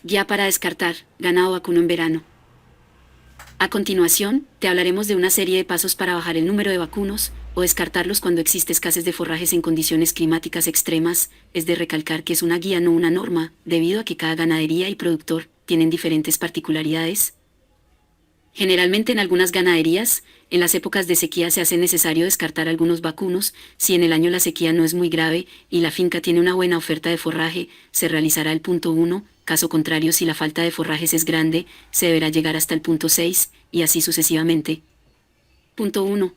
Guía para descartar ganado vacuno en verano. A continuación, te hablaremos de una serie de pasos para bajar el número de vacunos o descartarlos cuando existe escasez de forrajes en condiciones climáticas extremas. Es de recalcar que es una guía, no una norma, debido a que cada ganadería y productor tienen diferentes particularidades. Generalmente en algunas ganaderías, en las épocas de sequía se hace necesario descartar algunos vacunos. Si en el año la sequía no es muy grave y la finca tiene una buena oferta de forraje, se realizará el punto 1, caso contrario si la falta de forrajes es grande, se deberá llegar hasta el punto 6, y así sucesivamente. Punto 1.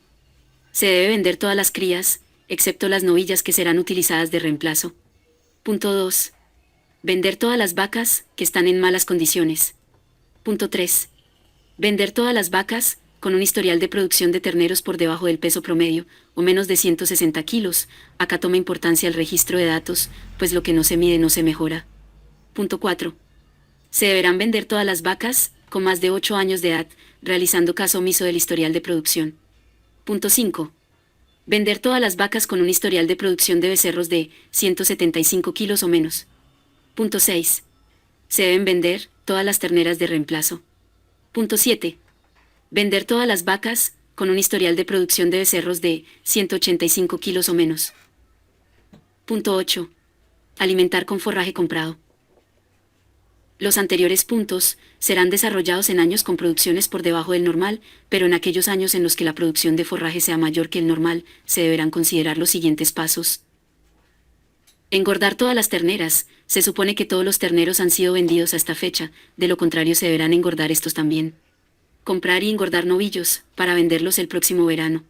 Se debe vender todas las crías, excepto las novillas que serán utilizadas de reemplazo. Punto 2. Vender todas las vacas que están en malas condiciones. Punto 3. Vender todas las vacas, con un historial de producción de terneros por debajo del peso promedio, o menos de 160 kilos. Acá toma importancia el registro de datos, pues lo que no se mide no se mejora. Punto 4. Se deberán vender todas las vacas, con más de 8 años de edad, realizando caso omiso del historial de producción. Punto 5. Vender todas las vacas con un historial de producción de becerros de 175 kilos o menos. Punto 6. Se deben vender todas las terneras de reemplazo. Punto 7. Vender todas las vacas, con un historial de producción de becerros de 185 kilos o menos. Punto 8. Alimentar con forraje comprado. Los anteriores puntos serán desarrollados en años con producciones por debajo del normal, pero en aquellos años en los que la producción de forraje sea mayor que el normal, se deberán considerar los siguientes pasos. Engordar todas las terneras. Se supone que todos los terneros han sido vendidos a esta fecha, de lo contrario se deberán engordar estos también. Comprar y engordar novillos, para venderlos el próximo verano.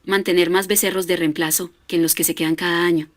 Mantener más becerros de reemplazo, que en los que se quedan cada año.